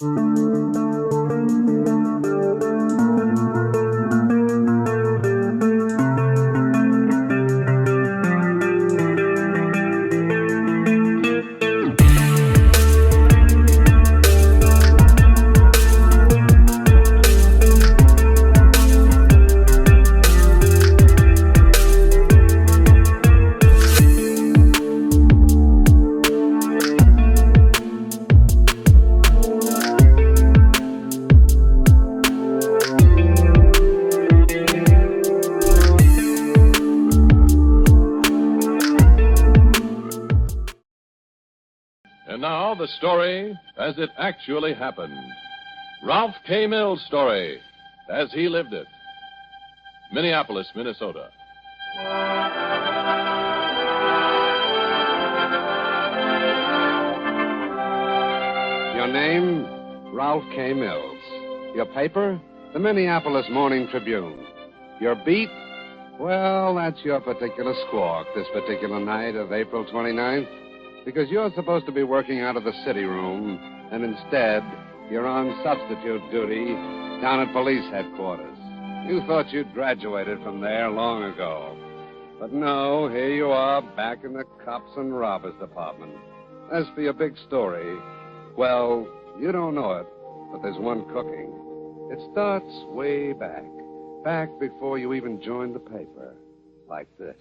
And now, the story as it actually happened. Ralph K. Mills' story as he lived it. Minneapolis, Minnesota. Your name, Ralph K. Mills. Your paper, the Minneapolis Morning Tribune. Your beat, well, that's your particular squawk this particular night of April 29th. Because you're supposed to be working out of the city room, and instead, you're on substitute duty down at police headquarters. You thought you'd graduated from there long ago. But no, here you are, back in the cops and robbers department. As for your big story, well, you don't know it, but there's one cooking. It starts way back before you even joined the paper, like this.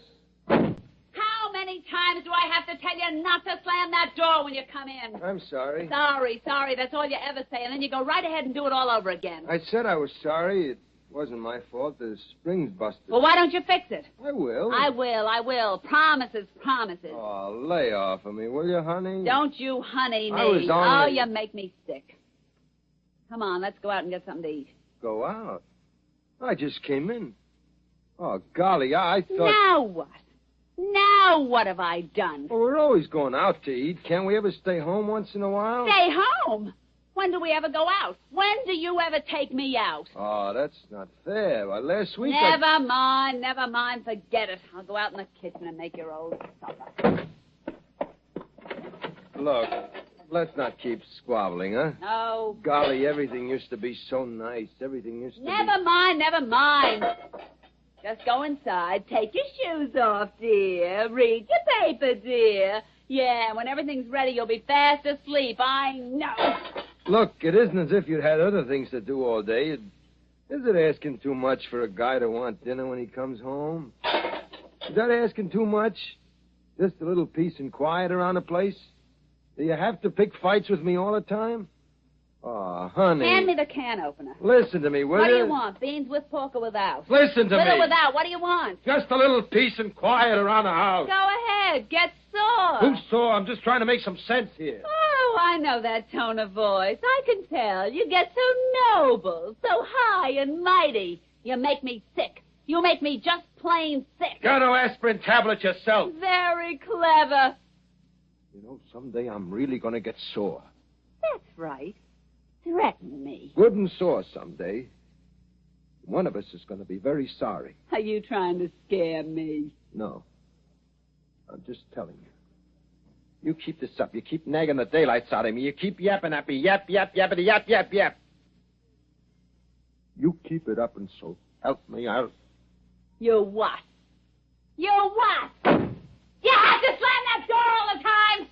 How many times do I have to tell you not to slam that door when you come in? I'm sorry. Sorry, that's all you ever say, and then you go right ahead and do it all over again. I said I was sorry. It wasn't my fault. The spring's busted. Well, why don't you fix it? I will. I will. Promises. Oh, lay off of me, will you, honey? Don't you honey me. I was only... Oh, you make me sick. Come on, let's go out and get something to eat. Go out? I just came in. Oh, golly, I thought... Now what? Now what have I done? Well, we're always going out to eat. Can't we ever stay home once in a while? Stay home? When do we ever go out? When do you ever take me out? Oh, that's not fair. Well, last week Never mind. Forget it. I'll go out in the kitchen and make your old supper. Look, let's not keep squabbling, huh? No. Golly, everything used to be so nice. Everything used to Never mind. Just go inside, take your shoes off, dear. Read your paper, dear. Yeah, when everything's ready, you'll be fast asleep. I know. Look, it isn't as if you'd had other things to do all day. Is it asking too much for a guy to want dinner when he comes home? Is that asking too much? Just a little peace and quiet around the place? Do you have to pick fights with me all the time? Oh, honey. Hand me the can opener. Listen to me, will you? What do you want? Beans with pork or without? Listen to with me. With or without? What do you want? Just a little peace and quiet around the house. Go ahead. Get sore. Who's sore? I'm just trying to make some sense here. Oh, I know that tone of voice. I can tell. You get so noble, so high and mighty. You make me sick. You make me just plain sick. Got no aspirin tablet yourself. Very clever. You know, someday I'm really going to get sore. That's right. Threaten me. Good and sore someday. One of us is going to be very sorry. Are you trying to scare me? No. I'm just telling you. You keep this up. You keep nagging the daylights out of me. You keep yapping at me. Yap, yappity, yap. You keep it up, and so help me out. You what? You what? You have to slam that door all the time?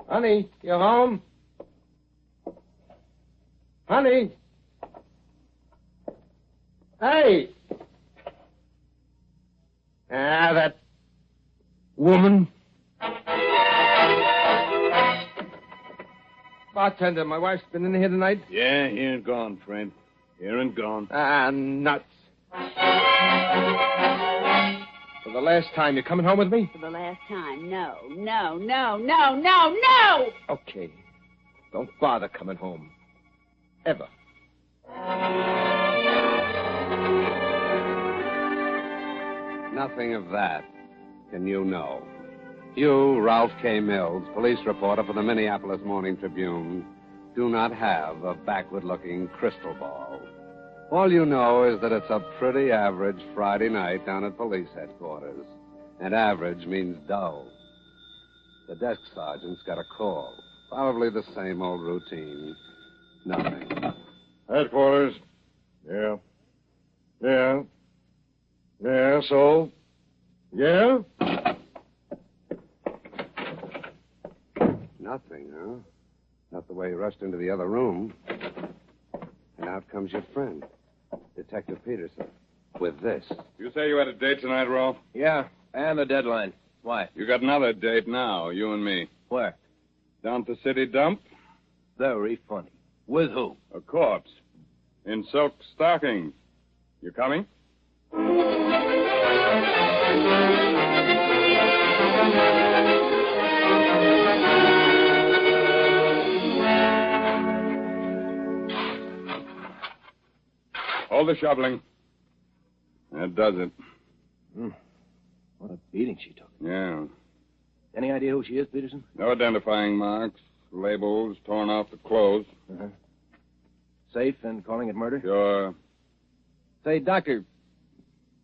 Honey, you home? Honey? Hey! That woman. Bartender, my wife's been in here tonight? Yeah, here and gone, friend. Here and gone. Nuts. For the last time, you coming home with me? For the last time, no. Okay. Don't bother coming home. Ever. Nothing of that can you know. You, Ralph K. Mills, police reporter for the Minneapolis Morning Tribune, do not have a backward-looking crystal ball. All you know is that it's a pretty average Friday night down at police headquarters. And average means dull. The desk sergeant's got a call. Probably the same old routine. Nothing. Headquarters. Yeah. Yeah. Yeah, so? Yeah? Nothing, huh? Not the way he rushed into the other room. And out comes your friend, Detective Peterson, with this. You say you had a date tonight, Rolf? Yeah, and a deadline. Why? You got another date now, you and me. Where? Down at the city dump? Very funny. With who? A corpse. In silk stockings. You coming? Hold the shoveling. That does it. What a beating she took. Yeah. Any idea who she is, Peterson? No identifying marks, labels, torn off the clothes. Uh-huh. Safe and calling it murder? Sure. Say, Doctor.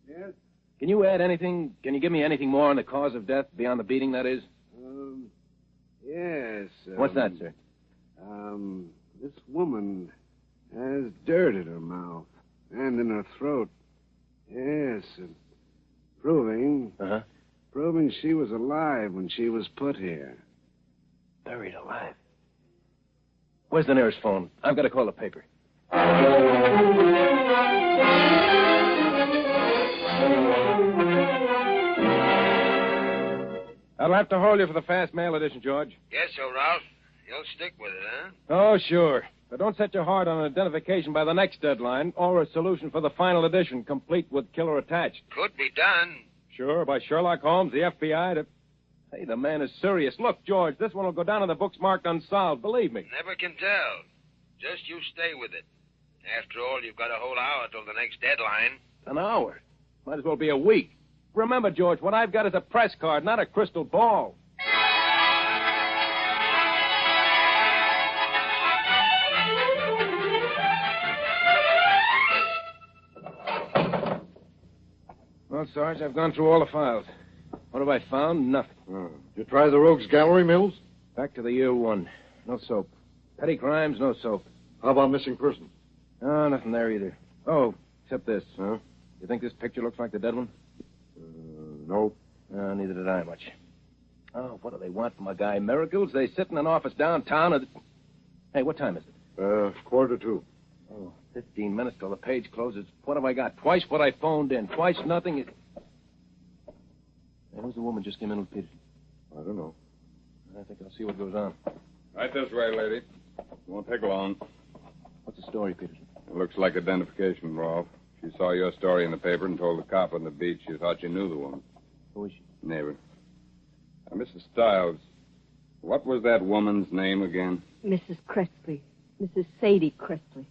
Yes? Can you add anything? Can you give me anything more on the cause of death, beyond the beating, that is? Yes. What's that, sir? This woman has dirt in her mouth and in her throat. Yes, proving she was alive when she was put here. Buried alive. Where's the nearest phone? I've got to call the paper. I'll have to hold you for the fast mail edition, George. Yes, so, Ralph. You'll stick with it, huh? Oh, sure. But don't set your heart on an identification by the next deadline or a solution for the final edition, complete with killer attached. Could be done. Sure, by Sherlock Holmes, the FBI, to... Hey, the man is serious. Look, George, this one will go down in the books marked unsolved. Believe me. Never can tell. Just you stay with it. After all, you've got a whole hour till the next deadline. An hour. Might as well be a week. Remember, George, what I've got is a press card, not a crystal ball. Well, Sarge, I've gone through all the files. What have I found? Nothing. Did you try the Rogues Gallery, Mills? Back to the year one. No soap. Petty crimes, no soap. How about missing person? Oh, nothing there either. Oh, except this. Huh? You think this picture looks like the dead one? No. Neither did I much. Oh, what do they want from a guy? Miracles? They sit in an office downtown and... Hey, what time is it? 1:45. Oh, 15 minutes till the page closes. What have I got? Twice what I phoned in. Twice nothing. Hey, who's the woman just came in with Peterson? I don't know. I think I'll see what goes on. Right this way, lady. Won't take long. What's the story, Peterson? It looks like identification, Rolf. She saw your story in the paper and told the cop on the beach she thought you knew the woman. Who is she? Neighbor. Mrs. Stiles, what was that woman's name again? Mrs. Cressley. Mrs. Sadie Cressley.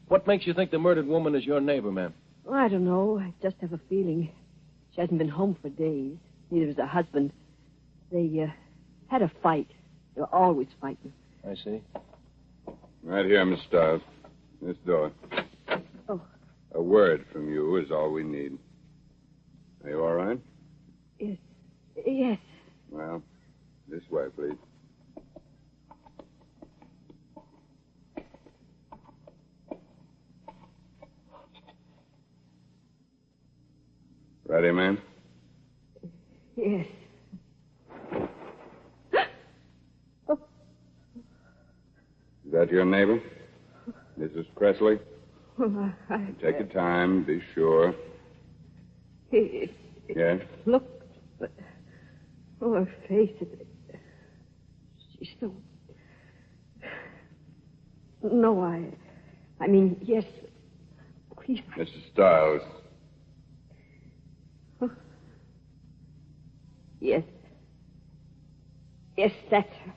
What makes you think the murdered woman is your neighbor, ma'am? Oh, I don't know. I just have a feeling. She hasn't been home for days. Neither has her husband. They had a fight. They were always fighting. I see. Right here, Miss Stiles. This door. Oh. A word from you is all we need. Are you all right? Yes. Yes. Well, this way, please. Ready, man? Yes. Is that your neighbor? Mrs. Cressley? Well, Take your time. Be sure. Yes? Look. Oh, her face. She's so... No, I mean, yes. Please. Mrs. Stiles. Yes. Yes, that's her.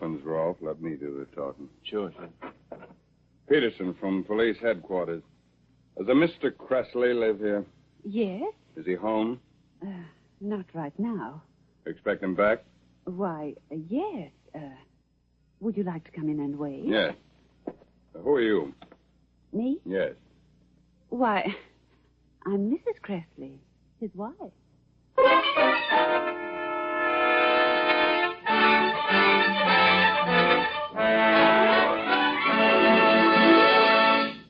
questions, Rolf. Let me do the talking. Sure. Peterson from police headquarters. Does a Mr. Cressley live here? Yes? Is he home? Not right now. Expect him back? Why, yes. Would you like to come in and wait? Yes. Who are you? Me? Yes. Why, I'm Mrs. Cressley, his wife.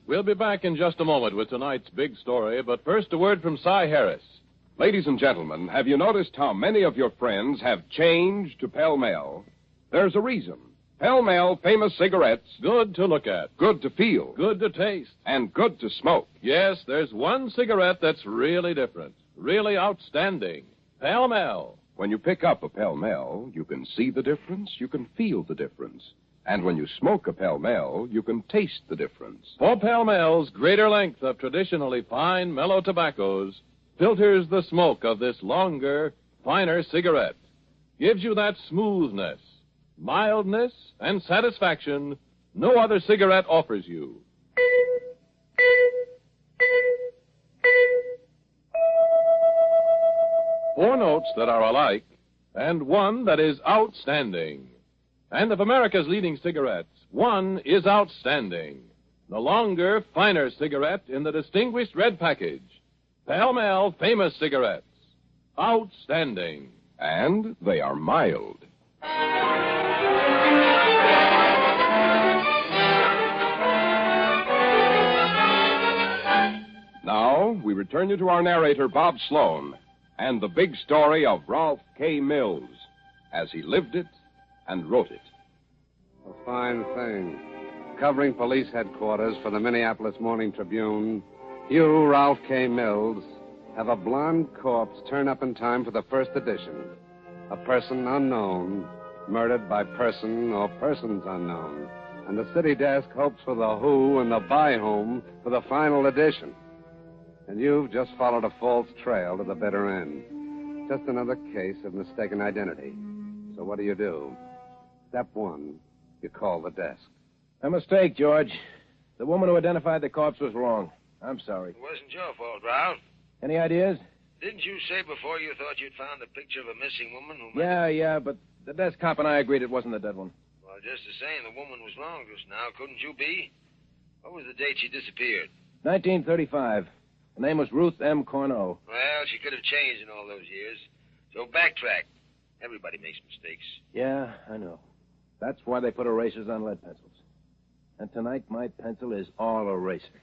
We'll be back in just a moment with tonight's big story, but first a word from Cy Harris. Ladies and gentlemen, have you noticed how many of your friends have changed to Pell Mell? There's a reason. Pell Mell famous cigarettes, Good to look at, good to feel, good to taste. and good to smoke. Yes, there's one cigarette that's really different, really outstanding. Pall Mall. When you pick up a Pell Mell, you can see the difference, you can feel the difference. And when you smoke a Pell Mell, you can taste the difference. For Pall Mall's greater length of traditionally fine, mellow tobaccos filters the smoke of this longer, finer cigarette. Gives you that smoothness, mildness, and satisfaction no other cigarette offers you. Four notes that are alike, and one that is outstanding. And of America's leading cigarettes, one is outstanding. The longer, finer cigarette in the distinguished red package. Pall Mall famous cigarettes. Outstanding. And they are mild. Now, we return you to our narrator, Bob Sloan, and the big story of Ralph K. Mills, as he lived it and wrote it. A fine thing. Covering police headquarters for the Minneapolis Morning Tribune, you, Ralph K. Mills, have a blonde corpse turn up in time for the first edition. A person unknown, murdered by person or persons unknown. And the city desk hopes for the who and the by whom for the final edition. And you've just followed a false trail to the bitter end. Just another case of mistaken identity. So what do? Step one, you call the desk. A mistake, George. The woman who identified the corpse was wrong. I'm sorry. It wasn't your fault, Ralph. Any ideas? Didn't you say before you thought you'd found a picture of a missing woman who... Yeah, but the desk cop and I agreed it wasn't the dead one. Well, just the same, the woman was wrong just now. Couldn't you be? What was the date she disappeared? 1935. Her name was Ruth M. Corneau. Well, she could have changed in all those years. So backtrack. Everybody makes mistakes. Yeah, I know. That's why they put erasers on lead pencils. And tonight, my pencil is all eraser.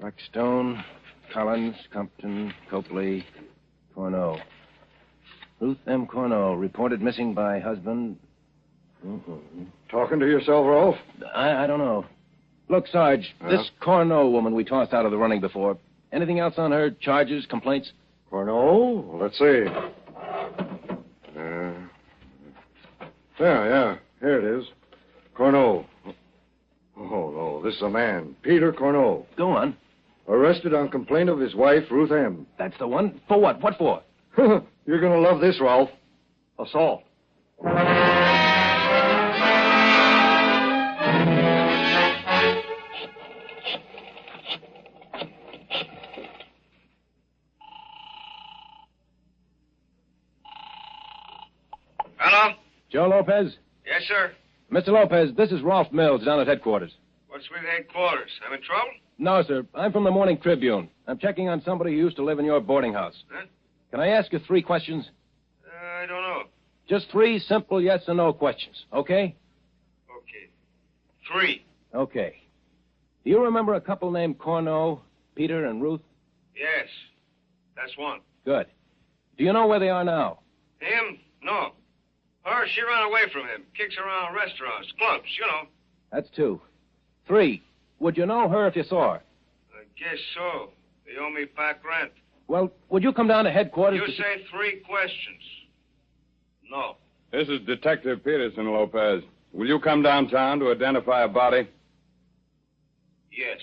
Blackstone, Collins, Compton, Copley, Corneau. Ruth M. Corneau, reported missing by husband. Talking to yourself, Rolf? I don't know. Look, Sarge, this Corneau woman we tossed out of the running before. Anything else on her? Charges, complaints? Corneau? Let's see. Yeah. Here it is. Corneau. Oh, no. This is a man. Peter Corneau. Go on. Arrested on complaint of his wife, Ruth M. That's the one. For what? What for? You're going to love this, Rolf. Assault. Hello? Joe Lopez? Yes, sir. Mr. Lopez, this is Rolf Mills down at headquarters. What's with headquarters? I'm in trouble? No, sir. I'm from the Morning Tribune. I'm checking on somebody who used to live in your boarding house. Huh? Can I ask you 3 questions? I don't know. Just 3 simple yes or no questions, okay? Okay. 3. Okay. Do you remember a couple named Corneau, Peter and Ruth? Yes. That's one. Good. Do you know where they are now? Him? No. Her, she ran away from him. Kicks around restaurants, clubs, you know. That's 2. 3. Would you know her if you saw her? I guess so. They owe me back rent. Well, would you come down to headquarters? You say 3 questions. No. This is Detective Peterson, Lopez. Will you come downtown to identify a body? Yes.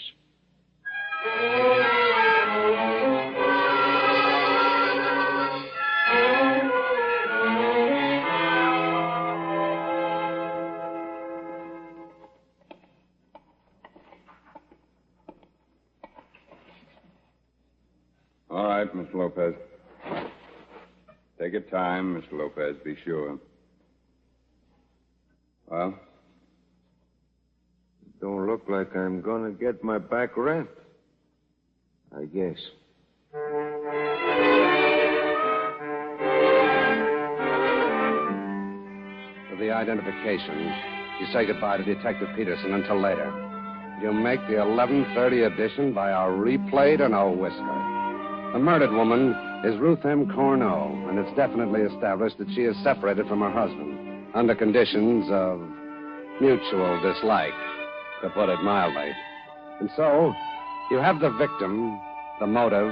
All right, Mr. Lopez. Take your time, Mr. Lopez. Be sure. Well? Don't look like I'm gonna get my back rent. I guess. For the identification, you say goodbye to Detective Peterson until later. You make the 11:30 edition by a replayed and a whisker. The murdered woman is Ruth M. Cornell, and it's definitely established that she is separated from her husband under conditions of mutual dislike, to put it mildly. And so, you have the victim, the motive,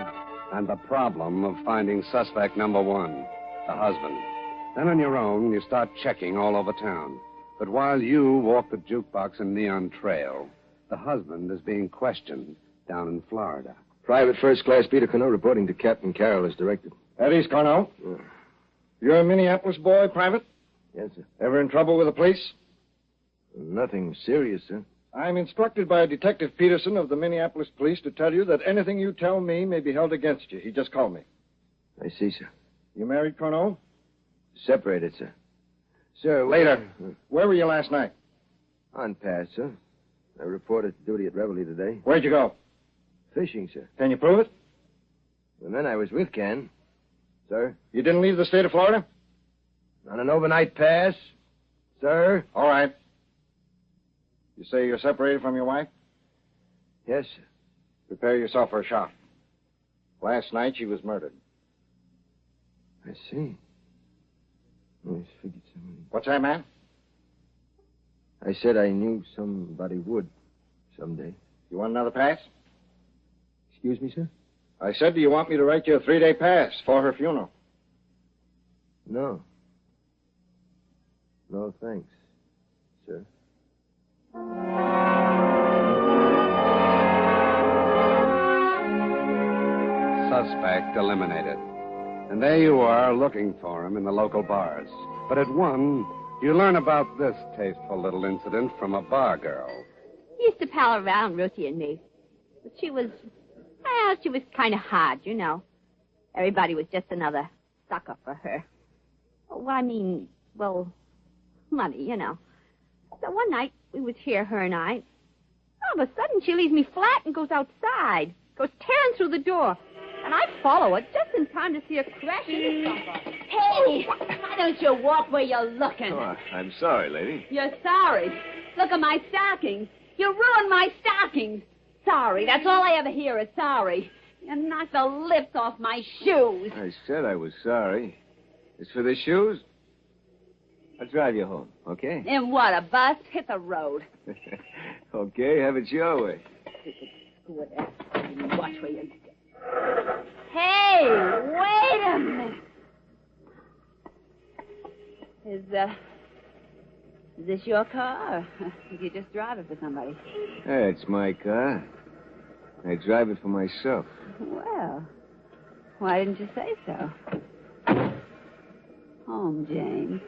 and the problem of finding suspect number one, the husband. Then on your own, you start checking all over town. But while you walk the jukebox and neon trail, the husband is being questioned down in Florida. Private First Class Peter Cano reporting to Captain Carroll as directed. That is Cornell. You're a Minneapolis boy, Private? Yes, sir. Ever in trouble with the police? Nothing serious, sir. I'm instructed by Detective Peterson of the Minneapolis Police to tell you that anything you tell me may be held against you. He just called me. I see, sir. You married, Cornell? Separated, sir. Sir, Later. Where were you last night? On pass, sir. I reported duty at Reveille today. Where'd you go? Fishing, sir. Can you prove it? And then I was with Ken. Sir? You didn't leave the state of Florida? On an overnight pass. Sir? All right. You say you're separated from your wife? Yes, sir. Prepare yourself for a shot. Last night she was murdered. I see. I just figured somebody... What's that, man? I said I knew somebody would someday. You want another pass? Excuse me, sir? I said, do you want me to write you a 3-day pass for her funeral? No. No, thanks, sir. Suspect eliminated. And there you are looking for him in the local bars. But at one, you learn about this tasteful little incident from a bar girl. He used to pal around, Ruthie and me. But she was kind of hard, you know. Everybody was just another sucker for her. Well, I mean, money, you know. So one night, we was here, her and I. All of a sudden, she leaves me flat and goes outside. Goes tearing through the door. And I follow her just in time to see her crash into somebody. Hey, why don't you walk where you're looking? Oh, I'm sorry, lady. You're sorry. Look at my stockings. You ruined my stockings. Sorry. That's all I ever hear is sorry. You knocked the lift off my shoes. I said I was sorry. As for the shoes, I'll drive you home, okay? In what, a bus? Hit the road. Okay, have it your way. Watch where you... Hey, wait a minute. Is this your car, or did you just drive it for somebody? Hey, it's my car. I drive it for myself. Well, why didn't you say so? Home, James.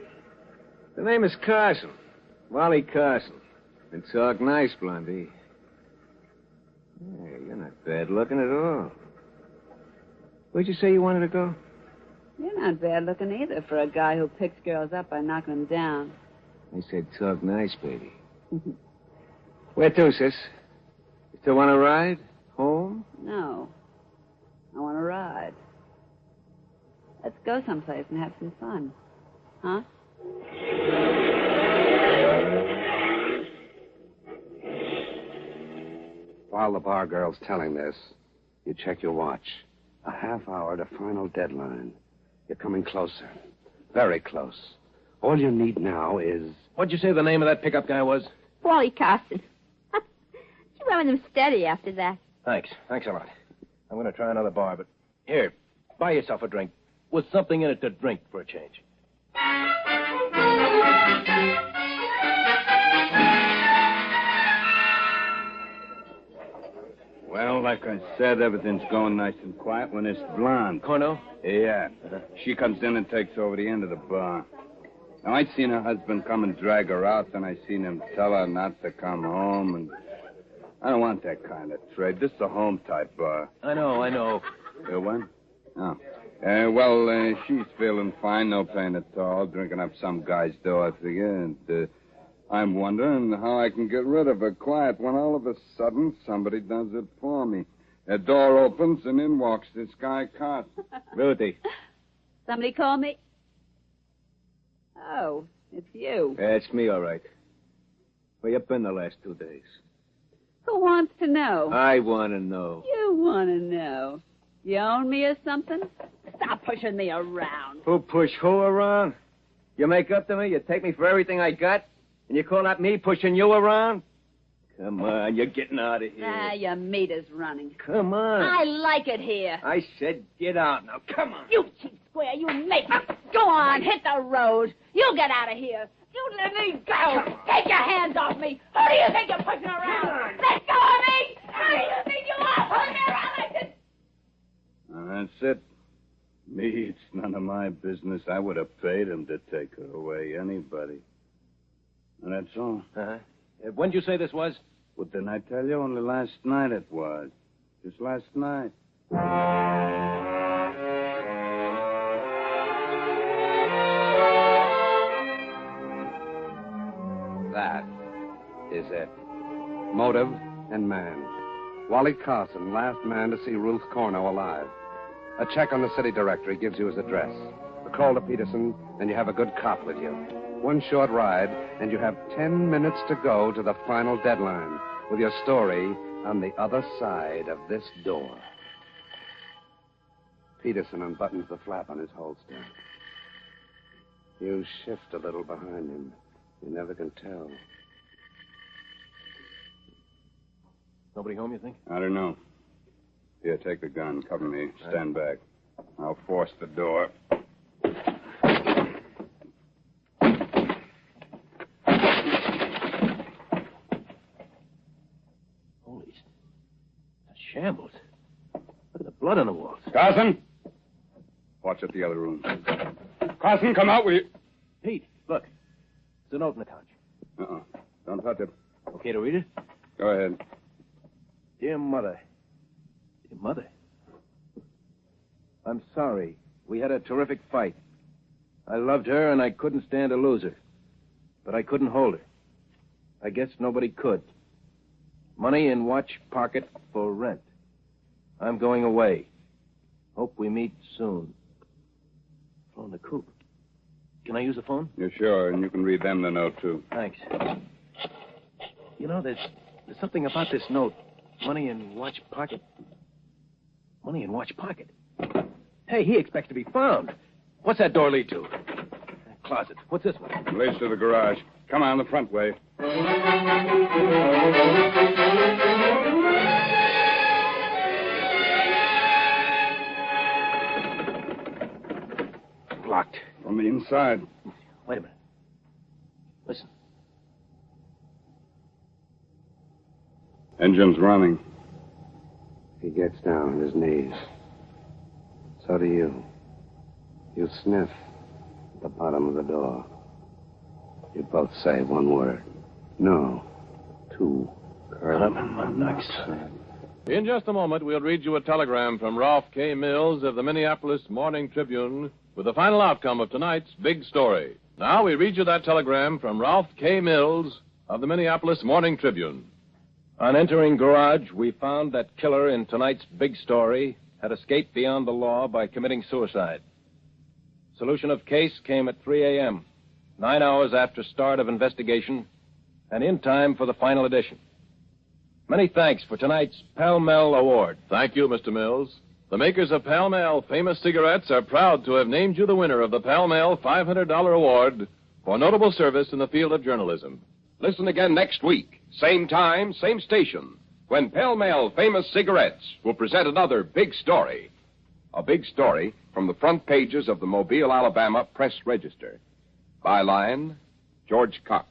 The name is Carson. Wally Carson. And talk nice, Blondie. Hey, you're not bad looking at all. Where'd you say you wanted to go? You're not bad looking either for a guy who picks girls up by knocking them down. I said talk nice, baby. Where to, sis? You still want to ride? Home? No. I want to ride. Let's go someplace and have some fun. Huh? While the bar girl's telling this, you check your watch. A half hour to final deadline. You're coming closer. Very close. All you need now is... What'd you say the name of that pickup guy was? Wally Carson. She went with him steady after that. Thanks. Thanks a lot. I'm going to try another bar, but here, buy yourself a drink with something in it to drink for a change. Like I said, everything's going nice and quiet when it's blonde. Corno? Yeah. She comes in and takes over the end of the bar. Now, I seen her husband come and drag her out, then I seen him tell her not to come home, and I don't want that kind of trade. This is a home-type bar. I know. You what? Oh. Well, she's feeling fine, no pain at all, drinking up some guy's dough, I figure, and I'm wondering how I can get rid of her quiet when all of a sudden somebody does it for me. A door opens, and in walks this guy, Cott. Ruthie. Somebody call me? Oh, it's you. Yeah, it's me, all right. Where you been the last 2 days? Who wants to know? I want to know. You want to know. You own me or something? Stop pushing me around. Who push who around? You make up to me? You take me for everything I got? And you call that me pushing you around? Come on, you're getting out of here. Ah, your meter's running. Come on. I like it here. I said get out now. Come on. You cheap square, you make me. Go on, hit the road. You get out of here. You let me go. Take your hands off me. Who do you think you're pushing around? Let go of me. Who do you think you are pushing me around like this? That's it. Me, it's none of my business. I would have paid him to take her away. Anybody. And that's all. Uh-huh. When did you say this was? Well, didn't I tell you? Only last night it was. Just last night. That is it. Motive and man. Wally Carson, last man to see Ruth Corno alive. A check on the city directory gives you his address. A call to Peterson, and you have a good cop with you. One short ride, and you have 10 minutes to go to the final deadline with your story on the other side of this door. Peterson unbuttons the flap on his holster. You shift a little behind him. You never can tell. Nobody home, you think? I don't know. Here, take the gun. Cover me. Stand back. I'll force the door. Holy... That's shambles. Look at the blood on the walls. Carson! Watch at the other room. Carson, come out, will you? Pete, look. It's a note in the couch. Uh-uh. Don't touch it. Okay to read it? Go ahead. Dear Mother. Dear Mother? I'm sorry. We had a terrific fight. I loved her, and I couldn't stand to lose her. But I couldn't hold her. I guess nobody could. Money in watch pocket for rent. I'm going away. Hope we meet soon. Phone the coop. Can I use the phone? You're sure, and you can read them the note, too. Thanks. You know, there's something about this note. Money in watch pocket. Money in watch pocket. Hey, he expects to be found. What's that door lead to? Closet. What's this one? Leads to the garage. Come on, the front way. Locked. From the inside. Wait a minute. Listen. Engine's running. He gets down on his knees. So do you. You sniff at the bottom of the door. You both say one word. No. Two. Carbon monoxide. In just a moment, we'll read you a telegram from Ralph K. Mills of the Minneapolis Morning Tribune with the final outcome of tonight's big story. Now we read you that telegram from Ralph K. Mills of the Minneapolis Morning Tribune. On entering garage, we found that killer in tonight's big story had escaped beyond the law by committing suicide. Solution of case came at 3 a.m., 9 hours after start of investigation, and in time for the final edition. Many thanks for tonight's Pall Mall Award. Thank you, Mr. Mills. The makers of Pall Mall Famous Cigarettes are proud to have named you the winner of the Pall Mall $500 Award for notable service in the field of journalism. Listen again next week, same time, same station, when Pall Mall Famous Cigarettes will present another big story. A big story from the front pages of the Mobile, Alabama Press Register. Byline, George Cox.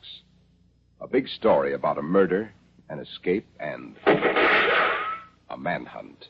A big story about a murder, an escape, and a manhunt.